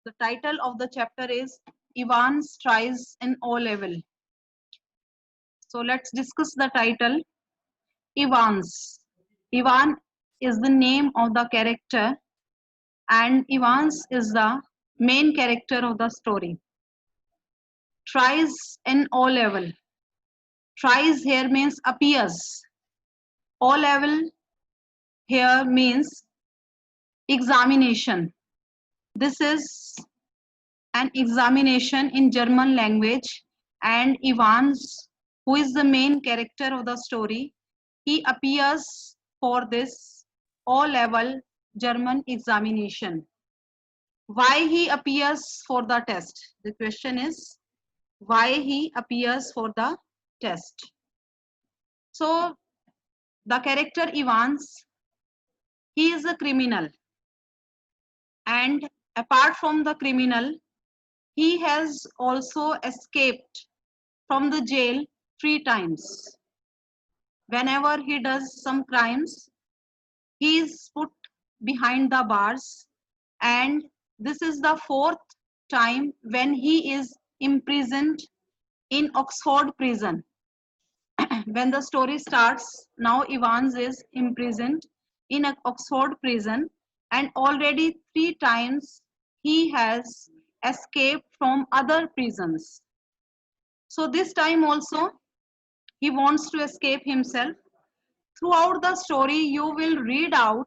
The title of the chapter is Ivan's Tries in O-Level. So let's discuss the title. Ivan's. Ivan is the name of the character, and Ivan's is the main character of the story. Tries in O-Level. Tries here means appears. O-Level here means examination. This is an examination in German language, and Ivan's, who is the main character of the story, he appears for this O-Level German examination. Why he appears for the test? The question is why he appears for the test. So the character Ivan's, he is a criminal, and apart from the criminal, he has also escaped from the jail 3 times. Whenever he does some crimes, he is put behind the bars, and this is the 4th time when he is imprisoned in Oxford prison. When the story starts, now Evans is imprisoned in an Oxford prison, and already 3 times he has escaped from other prisons. So this time also he wants to escape himself. Throughout the story, you will read out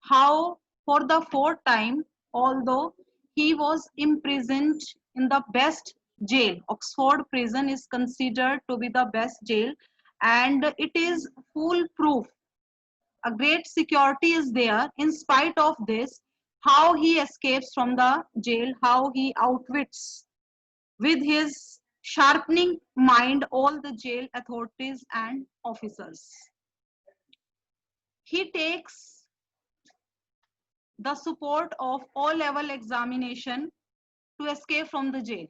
how for the 4th time, although he was imprisoned in the best jail, Oxford prison is considered to be the best jail, and it is foolproof. A great security is there. In spite of this, how he escapes from the jail, how he outwits with his sharpening mind all the jail authorities and officers. He takes the support of O-Level examination to escape from the jail.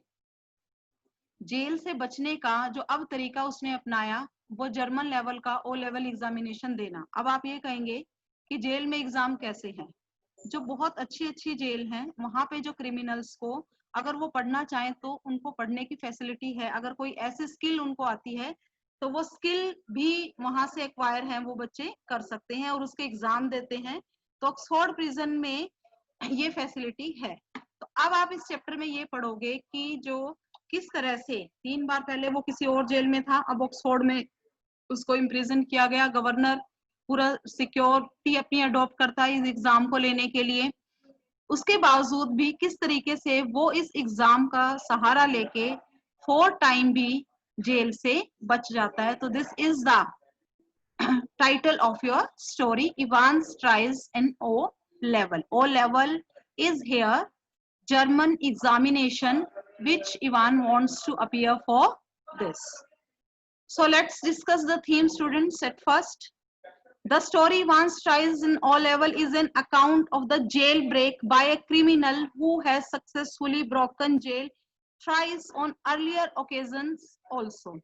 Jail से बचने का जो अब तरीका उसने अपनाया वो German level का O-Level एग्जामिनेशन देना. अब आप ये कहेंगे कि जेल में एग्जाम कैसे है? जो बहुत अच्छी जेल हैं वहां पे जो क्रिमिनल्स को अगर वो पढ़ना चाहें तो उनको पढ़ने की फैसिलिटी है. अगर कोई ऐसी स्किल उनको आती है तो वो स्किल भी वहां से एक्वायर है, वो बच्चे कर सकते हैं और उसके एग्जाम देते हैं. तो ऑक्सफोर्ड प्रिजन में ये फैसिलिटी है. तो अब आप इस चैप्टर में ये पढ़ोगे कि जो किस तरह से 3 बार पहले वो किसी और जेल में था, अब ऑक्सफोर्ड में उसको इम्प्रिजन किया गया. गवर्नर पूरा सिक्योरिटी अपनी अडॉप्ट करता है इस एग्जाम को लेने के लिए. उसके बावजूद भी किस तरीके से वो इस एग्जाम का सहारा लेके 4 टाइम भी जेल से बच जाता है. तो this is the title of your story, Ivan's Tries in O-Level. O-Level is here German examination which Ivan wants to appear for this. So let's discuss the theme, students. At first, the story Ivan's Tries in O-Level is an account of the jailbreak by a criminal who has successfully broken jail thrice on earlier occasions also.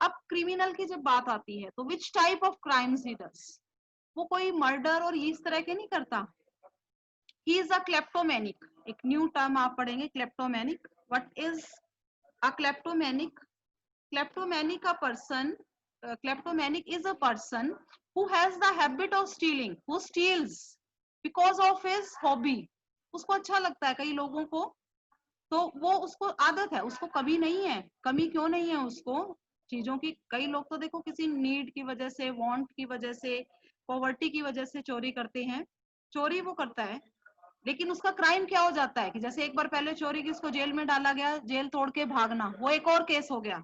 अब criminal की जब बात आती है तो which type of crimes he does, वो कोई murder और इस तरह के नहीं करता. He is a kleptomaniac. एक न्यू टर्म आप पढ़ेंगे, kleptomaniac. What is a kleptomaniac? Kleptomaniac a person, kleptomaniac is a person who has the habit of stealing, who steals because of his hobby. उसको अच्छा लगता है कई लोगों को, तो वो उसको आदत है, उसको कभी नहीं है, कमी क्यों नहीं है उसको चीजों की. कई लोग तो देखो किसी नीड की वजह से, वांट की वजह से, पॉवर्टी की वजह से चोरी करते हैं. चोरी वो करता है लेकिन उसका क्राइम क्या हो जाता है कि जैसे एक बार पहले चोरी की, इसको जेल में डाला गया, जेल तोड़ के भागना, वो एक और केस हो गया,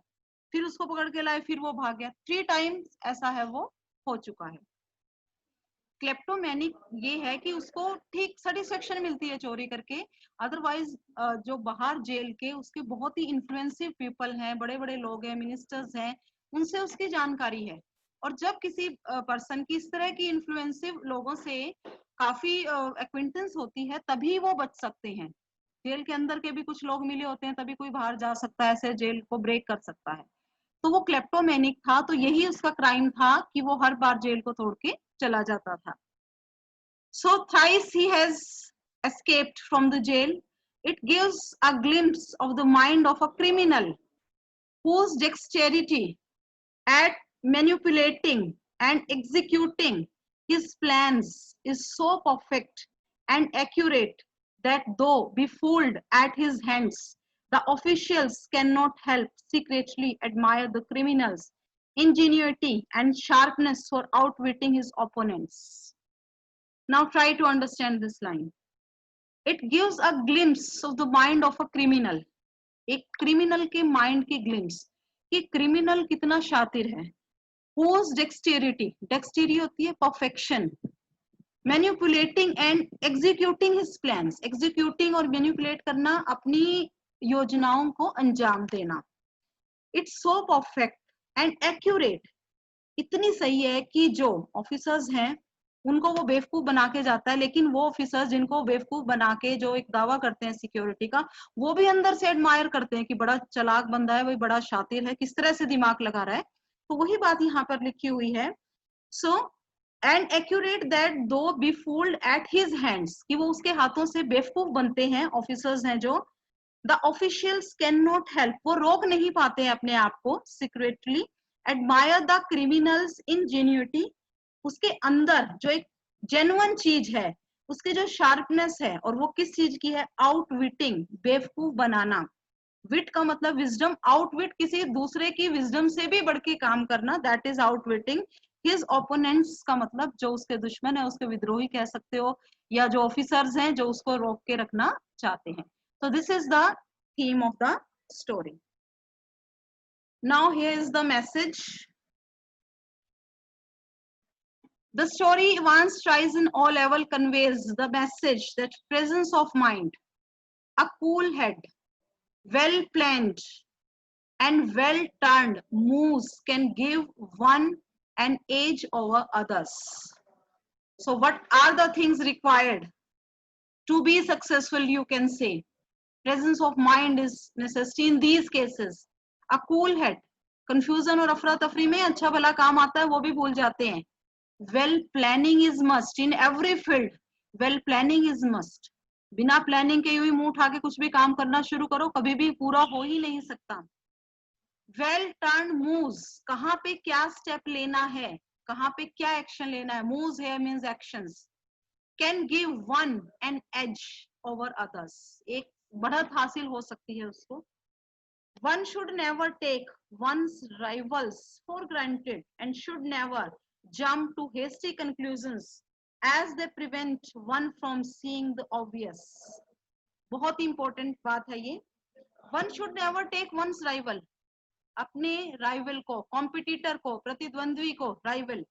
फिर उसको पकड़ के लाए, फिर वो भाग गया. 3 टाइम्स ऐसा है वो हो चुका है. क्लेप्टोमैनिक ये है कि उसको ठीक सेटिस्फेक्शन मिलती है चोरी करके. अदरवाइज जो बाहर जेल के उसके बहुत ही इन्फ्लुएंसिव पीपल हैं, बड़े बड़े लोग हैं, मिनिस्टर्स हैं, उनसे उसकी जानकारी है. और जब किसी पर्सन की इस तरह की इन्फ्लुएंसिव लोगों से काफी एक्विंटेंस होती है तभी वो बच सकते हैं. जेल के अंदर के भी कुछ लोग मिले होते हैं तभी कोई बाहर जा सकता है, ऐसे जेल को ब्रेक कर सकता है. तो वो क्लेप्टोमैनिक था, तो यही उसका क्राइम था कि वो हर बार जेल को तोड़ के चला जाता था. So thrice he has escaped from the jail. It gives a glimpse of the mind of a criminal whose dexterity at manipulating and executing his plans is so perfect and accurate that though befooled at his hands, the officials cannot help secretly admire the criminal's ingenuity and sharpness for outwitting his opponents. Now try to understand this line. It gives a glimpse of the mind of a criminal. एक criminal के mind की glimpse कि criminal कितना शातिर है. whose dexterity, dexterity होती है perfection, manipulating and executing his plans, executing और मैनिपुलेट करना, अपनी योजनाओं को अंजाम देना. It's so perfect and accurate, इतनी सही है कि जो ऑफिसर्स हैं उनको वो बेवकूफ बना के जाता है, लेकिन वो ऑफिसर्स जिनको बेवकूफ बना के जो एक दावा करते हैं सिक्योरिटी का, वो भी अंदर से एडमायर करते हैं कि बड़ा चालाक बंदा है, वही बड़ा शातिर है, किस तरह से दिमाग लगा रहा है. तो वही बात यहाँ पर लिखी हुई है. सो एंड एक्यूरेट दैट दो B fooled at his hands, कि वो उसके हाथों से बेवकूफ बनते हैं, ऑफिसर्स हैं जो. The officials can not help, वो रोक नहीं पाते हैं अपने आप को सीक्रेटली एडमायर द क्रिमिनल्स इंजेन्युइटी, उसके अंदर जो एक जेन्युइन चीज है, उसकी जो शार्पनेस है, और वो किस चीज की है, आउटविटिंग, बेवकूफ बनाना. विट का मतलब विजडम, आउटविट किसी दूसरे की विजडम से भी बढ़ के काम करना, that is outwitting his opponents का मतलब जो उसके दुश्मन है, उसके विद्रोही कह सकते हो, या जो ऑफिसर्स हैं जो उसको रोक के रखना चाहते हैं. So this is the theme of the story. Now here is the message. The story once tries in all level conveys the message that presence of mind, a cool head, well planned and well turned moves can give one an edge over others. So what are the things required to be successful, you can say? Presence of mind is necessity in these cases. A cool head, confusion और अफरा तफरी में अच्छा भला काम आता है वो भी भूल जाते हैं. Well planning is must in every field. Well planning is must. बिना प्लानिंग के यूं ही मुंह उठा के कुछ भी काम करना शुरू करो, कभी भी पूरा हो ही नहीं सकता. Well turned moves, कहाँ पे क्या स्टेप लेना है, कहाँ पे क्या एक्शन लेना है. Moves here means actions. Can give one an edge over others, एक बढ़त हासिल हो सकती है उसको. One should never take one's rivals for granted and should never jump to hasty conclusions as they prevent one from seeing the obvious. बहुत ही important बात है ये. One should never take one's rival, अपने राइवल को, competitor को, प्रतिद्वंद्वी को, rival.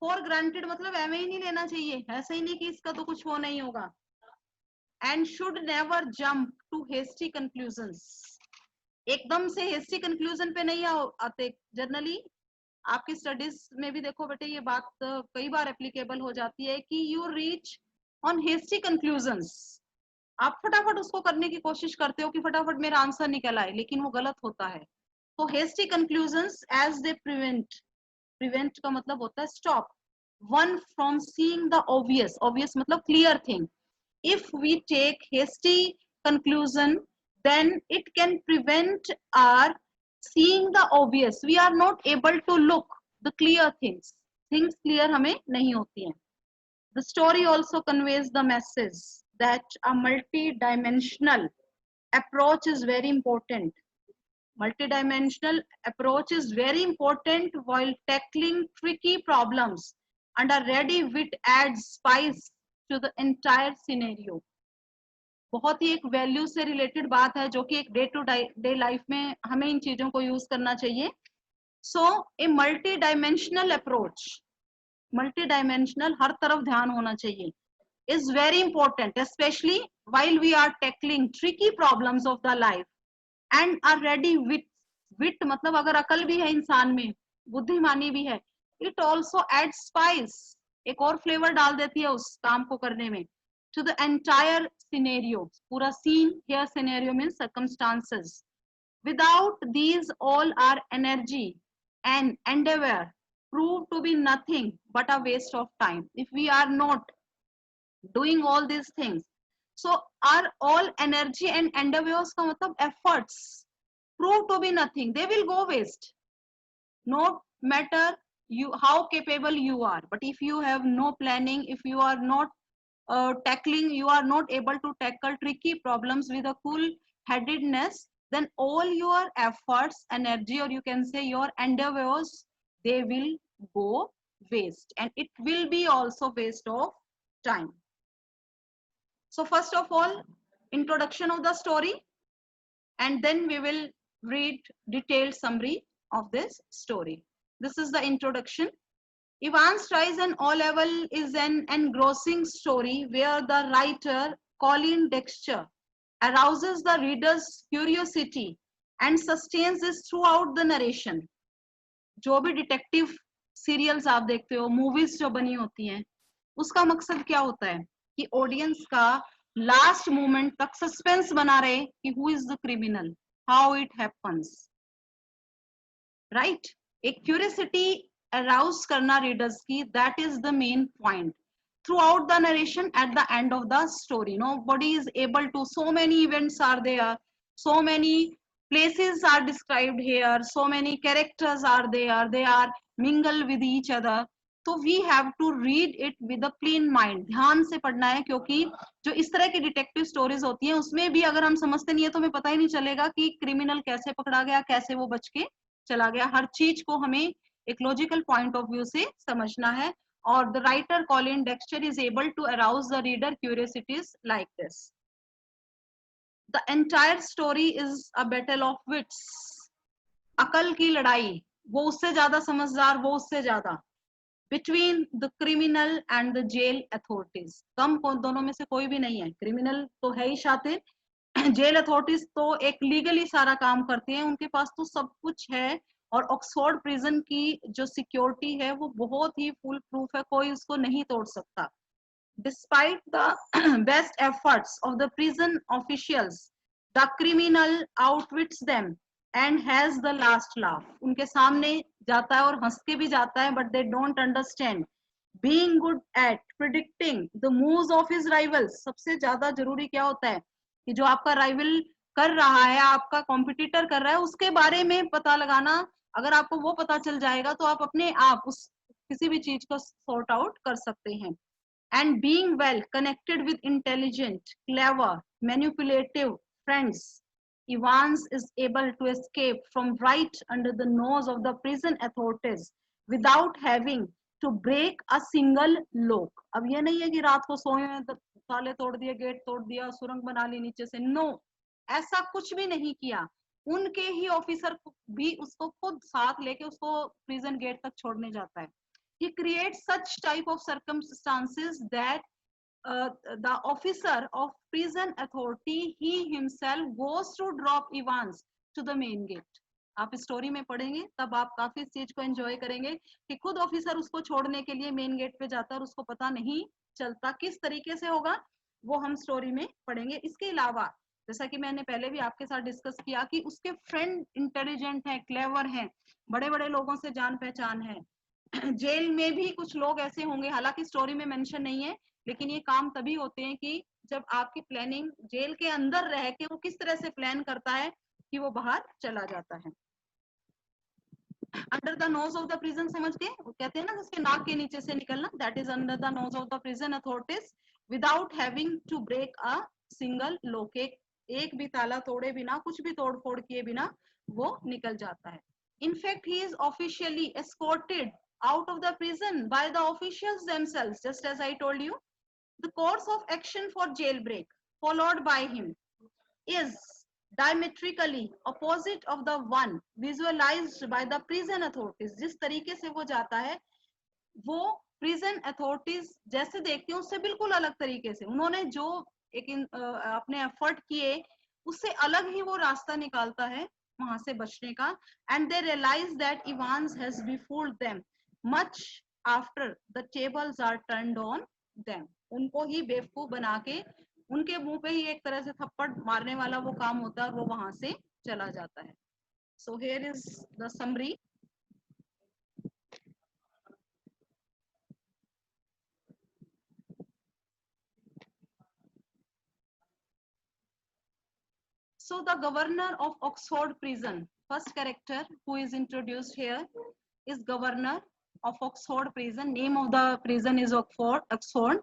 For granted मतलब ऐसे ही नहीं लेना चाहिए, ऐसे ही नहीं कि इसका तो कुछ हो नहीं होगा. And should never jump to hasty conclusions, एकदम से hasty conclusion पे नहीं आते. जनरली आपकी स्टडीज में भी देखो बेटे ये बात कई बार एप्लीकेबल हो जाती है कि you reach on hasty conclusions, आप फटाफट उसको करने की कोशिश करते हो कि फटाफट मेरा आंसर निकल आए, लेकिन वो गलत होता है. तो hasty conclusions as they prevent का मतलब होता है stop one from seeing the obvious, obvious मतलब clear thing. If we take hasty conclusion, then it can prevent our seeing the obvious. We are not able to look the clear things. Things clear हमें नहीं होती हैं. The story also conveys the message that a multi-dimensional approach is very important. Multi-dimensional approach is very important while tackling tricky problems, and a ready wit adds spice to the entire scenario. बहुत ही एक value से related बात है जो कि एक day to day life में हमें इन चीजों को यूज करना चाहिए. So a multi dimensional approach, multi dimensional हर तरफ ध्यान होना चाहिए, is very important specially while we are tackling tricky problems of the life. And are ready wit, wit मतलब अगर अकल भी है इंसान में, बुद्धिमानी भी है, इट ऑल्सो एड स्पाइस, एक और फ्लेवर डाल देती है उस काम को करने में. To the entire scenario, पूरा scene here, scenario means circumstances. Without these, all our energy and endeavor prove to be nothing but a waste of time. If we are not doing all these things, So are all energy and endeavors का मतलब efforts prove to be nothing, they will go waste. No matter you how capable you are, but if you have no planning, if you are not tackling, you are not able to tackle tricky problems with a cool headedness, then all your efforts, energy, or you can say your endeavors, they will go waste, and it will be also waste of time. So first of all, introduction of the story, and then we will read detailed summary of this story. This is the introduction. Ivan's Rise and O-Level is an engrossing story where the writer Colin Dexter arouses the reader's curiosity and sustains this throughout the narration. जो भी detective serials आप देखते हो, movies जो बनी होती हैं, उसका मकसद क्या होता है कि ऑडियंस का लास्ट मोमेंट तक सस्पेंस बना रहे कि who is the criminal, how it happens, right. एक क्यूरियोसिटी अराउज करना रीडर्स की, that is the main point throughout the narration. At the end of the story, nobody is able to, so many events are there, so many places are described here, so many characters are there, they are mingle with each other. तो we have to read it with a clean mind, ध्यान से पढ़ना है, क्योंकि जो इस तरह की डिटेक्टिव स्टोरीज होती हैं उसमें भी अगर हम समझते नहीं है तो हमें पता ही नहीं चलेगा कि क्रिमिनल कैसे पकड़ा गया, कैसे वो बच के चला गया. हर चीज को हमें एक लॉजिकल पॉइंट ऑफ व्यू से समझना है. Or the writer Colin Dexter is able to arouse the reader curiosities like this. The entire story is a battle of wits. अकल की लड़ाई, वो उससे ज्यादा समझदार, वो उससे ज्यादा, between the criminal and the jail authorities. कम दोनों में से कोई भी नहीं है. क्रिमिनल तो है ही शातिर, जेल अथॉरिटीज तो एक लीगली सारा काम करते हैं, उनके पास तो सब कुछ है, और ऑक्सफोर्ड प्रिजन की जो सिक्योरिटी है वो बहुत ही फुल प्रूफ है, कोई उसको नहीं तोड़ सकता. Despite the best efforts of the prison officials, the criminal outwits them and has the last laugh. उनके सामने जाता है और हंस के भी जाता है, but they don't understand. Being good at predicting the moves of his rivals. सबसे ज्यादा जरूरी क्या होता है कि जो आपका राइवल कर रहा है, आपका कॉम्पिटिटर कर रहा है, उसके बारे में पता लगाना. अगर आपको वो पता चल जाएगा तो आप अपने आप उस किसी भी चीज को सॉर्ट आउट कर सकते हैं. And being well connected with intelligent, clever, manipulative friends, Evans is able to escape from right under the nose of the prison authorities without having to break a single lock. अब ये नहीं है कि रात को सोए हैं तो ताले तोड़ दिए, गेट तोड़ दिया, सुरंग बना ली नीचे से. नो, ऐसा कुछ भी नहीं किया. उनके ही ऑफिसर भी उसको खुद साथ लेके उसको प्रिजन गेट तक छोड़ने जाता है. He creates such type of circumstances that the officer of prison authority, he himself goes to drop Evans to the main gate. आप स्टोरी में पढ़ेंगे तब आप काफी इस चीज को एंजॉय करेंगे कि खुद ऑफिसर उसको छोड़ने के लिए मेन गेट पे जाता है और उसको पता नहीं चलता. किस तरीके से होगा वो हम स्टोरी में पढ़ेंगे. इसके अलावा जैसा कि मैंने पहले भी आपके साथ डिस्कस किया कि उसके फ्रेंड इंटेलिजेंट हैं, क्लेवर हैं, बड़े बड़े लोगों से जान पहचान है. जेल में भी कुछ लोग ऐसे होंगे, हालांकि स्टोरी में मेंशन नहीं है, लेकिन ये काम तभी होते हैं कि जब आपकी प्लानिंग जेल के अंदर रह के वो किस तरह से प्लान करता है कि वो बाहर चला जाता है. Under the nose of the prison, समझ गए, वो कहते हैं ना जिसके नाक के नीचे से निकलना, that is under the nose of the prison authorities without having to break a single lock. एक भी ताला तोड़े बिना, कुछ भी तोड़ फोड़ किए बिना वो निकल जाता है. In fact he is officially escorted out of the prison by the officials themselves, just as I told you. The course of action for jailbreak followed by him is diametrically opposite of the one visualized by the prison authorities. जिस तरीके से वो जाता है वो prison authorities जैसे देखते हैं उससे बिल्कुल अलग तरीके से. उन्होंने जो एक अपने एफर्ट किए उससे अलग ही वो रास्ता निकालता है वहां से बचने का. And they realize that Evans has befooled them much after the tables are turned on them. उनको ही बेवकूफ बना के उनके मुंह पे ही एक तरह से थप्पड़ मारने वाला वो काम होता है और वो वहां से चला जाता है. So here is the summary. So the governor of Oxford prison, first character who is introduced here is governor of Oxford prison. Name of the prison is Oxford.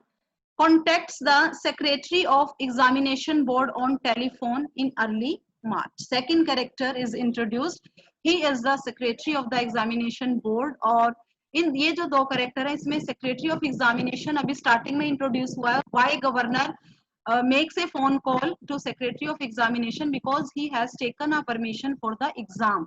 Contacts the secretary of examination board on telephone in early March. Second character is introduced. He is the secretary of the examination board. और इन ये जो दो character है इसमें secretary of examination अभी starting में introduce हुआ है. Why governor makes a phone call to secretary of examination because he has taken a permission for the exam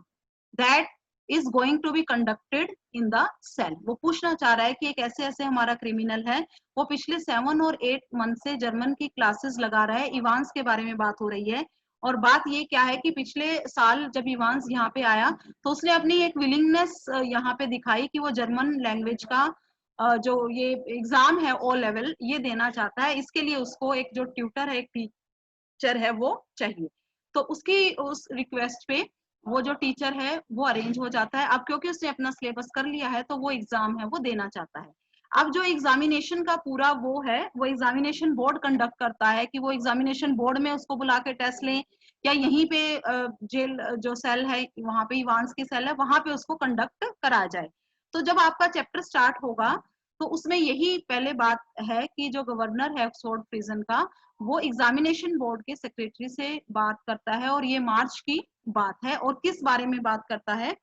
that is going to be conducted in the cell. वो पूछना चाह रहा है कि एक ऐसे ऐसे हमारा क्रिमिनल है, वो पिछले 7 और 8 मंथ से जर्मन की क्लासेस लगा रहा है. इवांस के बारे में बात हो रही है और बात ये क्या है कि पिछले साल जब इवांस यहाँ पे आया तो उसने अपनी एक विलिंगनेस यहाँ पे दिखाई कि वो जर्मन लैंग्वेज का जो ये एग्जाम है ओ लेवल ये देना चाहता है. इसके लिए उसको एक जो ट्यूटर है, एक टीचर है वो चाहिए. तो उसकी उस रिक्वेस्ट पे वो जो टीचर है वो अरेंज हो जाता है. अब क्योंकि उसने अपना सिलेबस कर लिया है तो वो एग्जाम है वो देना चाहता है. अब जो एग्जामिनेशन का पूरा वो है वो एग्जामिनेशन बोर्ड कंडक्ट करता है कि वो एग्जामिनेशन बोर्ड में उसको बुला के टेस्ट लें या यहीं पे जेल जो सेल है वहां पे इवांस की सेल है वहां पे उसको कंडक्ट करा जाए. तो जब आपका चैप्टर स्टार्ट होगा तो उसमें यही पहले बात है कि जो गवर्नर है ऑक्सफोर्ड प्रिजन का वो एग्जामिनेशन बोर्ड के सेक्रेटरी से बात करता है और ये मार्च की बात है. और किस बारे में बात करता है?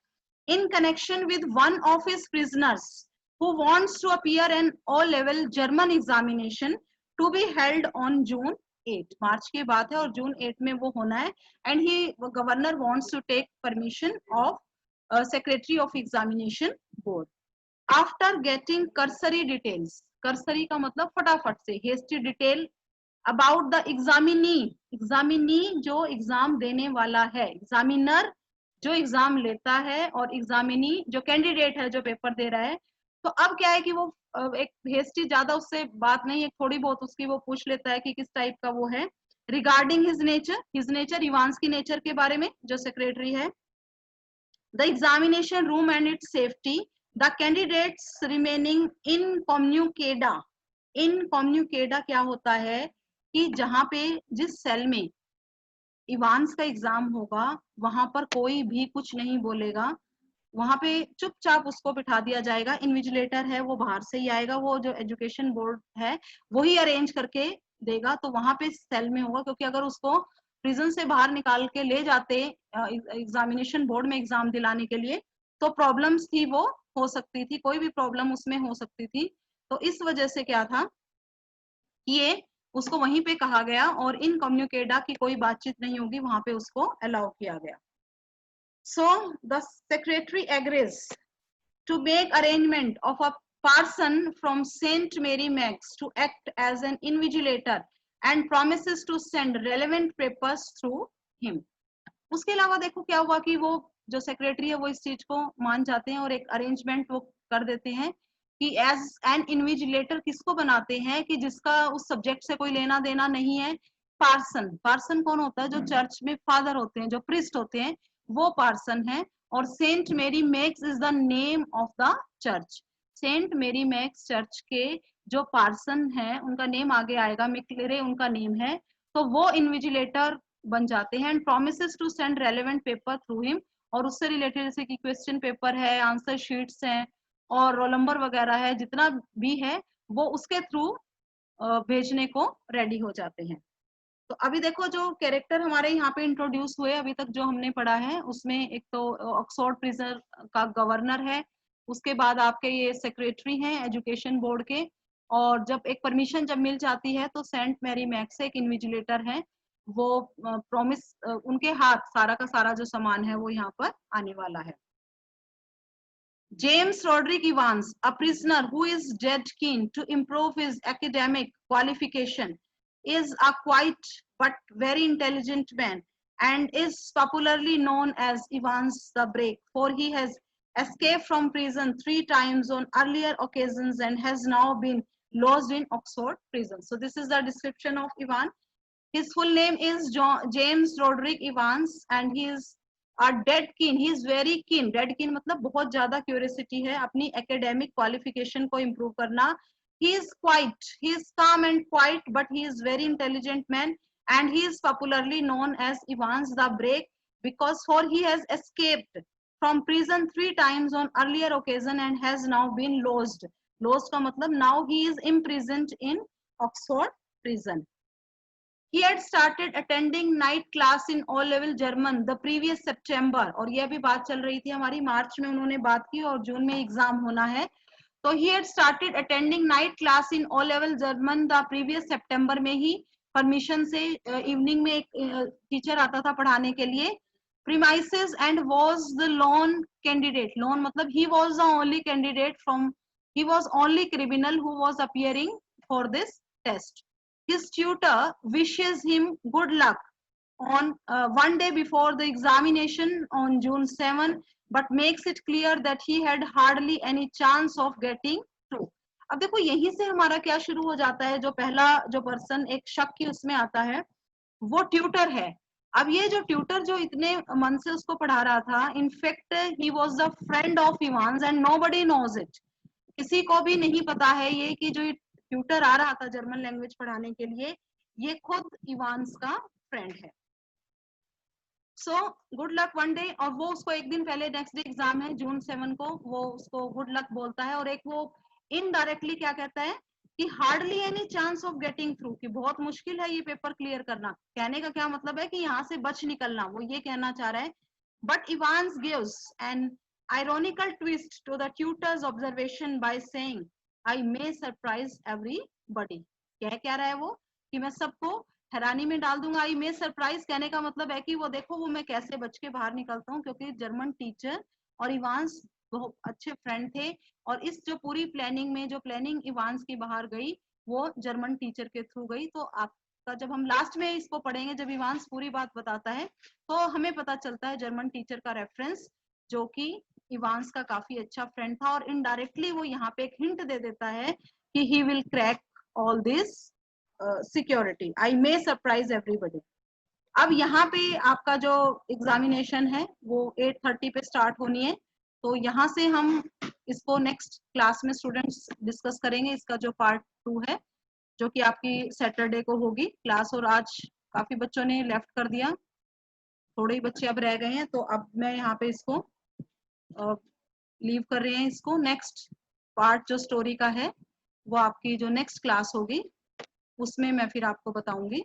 In connection with one of his prisoners who wants to appear an all-level German examination to be held on June 8. मार्च की बात है और जून 8 में वो होना है. And he governor wants to take permission of secretary of examination board. After getting cursory details, cursory का मतलब फटाफट से, hasty detail about the examinee जो एग्जाम देने वाला है, examiner जो एग्जाम लेता है और examinee जो कैंडिडेट है जो पेपर दे रहा है. तो अब क्या है कि वो एक हेस्टी ज्यादा उससे बात नहीं है, थोड़ी बहुत उसकी वो पूछ लेता है कि किस टाइप का वो है. रिगार्डिंग हिज नेचर इवांस की नेचर के बारे में जो सेक्रेटरी है. The examination room and its safety, the candidates remaining incommunicado क्या होता है कि जहां पे जिस सेल में इवांस का एग्जाम होगा वहां पर कोई भी कुछ नहीं बोलेगा, वहां पे चुपचाप उसको बिठा दिया जाएगा. इन्विजिलेटर है वो बाहर से ही आएगा, वो जो एजुकेशन बोर्ड है वही अरेंज करके देगा. तो वहां पे सेल में होगा क्योंकि अगर उसको प्रिजन से बाहर निकाल के ले जाते एग्जामिनेशन बोर्ड में एग्जाम दिलाने के लिए तो प्रॉब्लम्स थी वो हो सकती थी, कोई भी प्रॉब्लम उसमें हो सकती थी. तो इस वजह से क्या था कि ये उसको वहीं पे कहा गया और इन कम्युनिकेडा की कोई बातचीत नहीं होगी, वहां पे उसको अलाउ किया गया. So the secretary agrees to make arrangement of a person from St. Mary Max to act as an invigilator and promises to send relevant papers through him. उसके अलावा देखो क्या हुआ कि वो जो सेक्रेटरी है वो इस चीज को मान जाते हैं और एक अरेंजमेंट वो कर देते हैं कि एज एन इन्विजिलेटर किसको बनाते हैं कि जिसका उस सब्जेक्ट से कोई लेना देना नहीं है. पार्सन कौन होता है? जो चर्च में फादर होते हैं, जो प्रिस्ट होते हैं, वो पार्सन है. और Saint Mary Max is the name of the church. Saint Mary Max church के जो पार्सन है उनका नेम आगे आएगा, मिक्लेरे उनका नेम है. तो वो इन्विजिलेटर बन जाते हैं. And promises to send relevant paper through him, और उससे रिलेटेड जैसे कि क्वेश्चन पेपर है, आंसर शीट्स हैं और रोल नंबर वगैरह है, जितना भी है वो उसके थ्रू भेजने को रेडी हो जाते हैं. तो अभी देखो जो कैरेक्टर हमारे यहाँ पे इंट्रोड्यूस हुए अभी तक जो हमने पढ़ा है उसमें एक तो ऑक्सफोर्ड प्रिजन का गवर्नर है, उसके बाद आपके ये सेक्रेटरी हैं एजुकेशन बोर्ड के, और जब एक परमिशन जब मिल जाती है तो सेंट मैरी मैक्स एक इन्विजिलेटर है, वो प्रॉमिस उनके हाथ सारा का सारा जो सामान है वो यहाँ पर आने वाला है. James Roderick Evans, a prisoner who is dead keen to improve his academic qualification, is a quiet but very intelligent man and is popularly known as Evans the Brave, for he has escaped from prison 3 times on earlier occasions and has now been lodged in Oxford prison. So this is the description of Evans. His full name is James Roderick Evans and he is dead keen. He is very keen. Dead keen मतलब बहुत ज्यादा curiosity है अपनी academic qualification को improve करना. He is quite, he is calm and quite but he is very intelligent man. and he is popularly known as Evans the Break because for he has escaped from prison 3 times on earlier occasion and has now been lodged. Lodged का मतलब now he is imprisoned in Oxford prison. He had started attending night class in O level German the previous September, और यह भी बात चल रही थी हमारी, मार्च में उन्होंने बात की और जून में एग्जाम होना है. तो he had started attending night class in O level German the previous September में ही परमिशन से इवनिंग में एक टीचर आता था पढ़ाने के लिए. Premises and was the lone candidate. Lone मतलब he was the only candidate from, he was only criminal who was appearing for this test. His tutor wishes him good luck on one day before the examination on June 7, but makes it clear that he had hardly any chance of getting through. अब देखो यहीं से हमारा क्या शुरू हो जाता है, जो पहला जो पर्सन एक शक की उसमें आता है वो ट्यूटर है. अब ये जो ट्यूटर जो इतने मन से उसको पढ़ा रहा था, in fact he was the friend of Evans and nobody knows it. किसी को भी नहीं पता है ये कि जो ट्यूटर आ रहा था जर्मन लैंग्वेज पढ़ाने के लिए, ये खुद इवांस का फ्रेंड है. So good luck one day, और वो उसको एक दिन पहले, नेक्स्ट डे एग्जाम है June 7 को, वो उसको गुड लक बोलता है. और एक वो इनडायरेक्टली क्या कहता है कि hardly any chance of getting through, कि बहुत मुश्किल है ये पेपर क्लियर करना. कहने का क्या मतलब है कि यहाँ से बच निकलना, वो ये कहना चाह रहा है. But Evans gives an ironical twist to the tutor's observation by saying, I may surprise everybody. कह क्या रहा है वो कि मैं सबको हैरानी में डाल दूंगा. आई मे सरप्राइज कहने का मतलब है कि वो देखो वो मैं कैसे बच के बाहर निकलता हूँ, क्योंकि जर्मन टीचर और इवांस बहुत अच्छे फ्रेंड थे. और इस जो पूरी प्लानिंग में जो प्लानिंग इवांस की बाहर गई वो जर्मन टीचर के थ्रू गई. तो आपका जब हम लास्ट में इसको पढ़ेंगे, जब इवांस पूरी बात बताता है तो हमें पता चलता है जर्मन टीचर का रेफरेंस, जो कि इवांस का काफी अच्छा फ्रेंड था. और इनडायरेक्टली वो यहाँ पे एक हिंट दे देता है कि he will crack all this security, I may surprise everybody. अब यहाँ पे आपका जो एग्जामिनेशन है वो 8:30 पे स्टार्ट होनी है. तो यहाँ से हम इसको नेक्स्ट क्लास में स्टूडेंट्स डिस्कस करेंगे. इसका जो पार्ट 2 है जो कि आपकी सैटरडे को होगी क्लास. और आज काफी बच्चों ने लेफ्ट कर दिया, थोड़े ही बच्चे अब रह गए हैं, तो अब मैं यहाँ पे इसको लीव कर रहे हैं इसको. नेक्स्ट पार्ट जो स्टोरी का है वो आपकी जो नेक्स्ट क्लास होगी उसमें मैं फिर आपको बताऊंगी.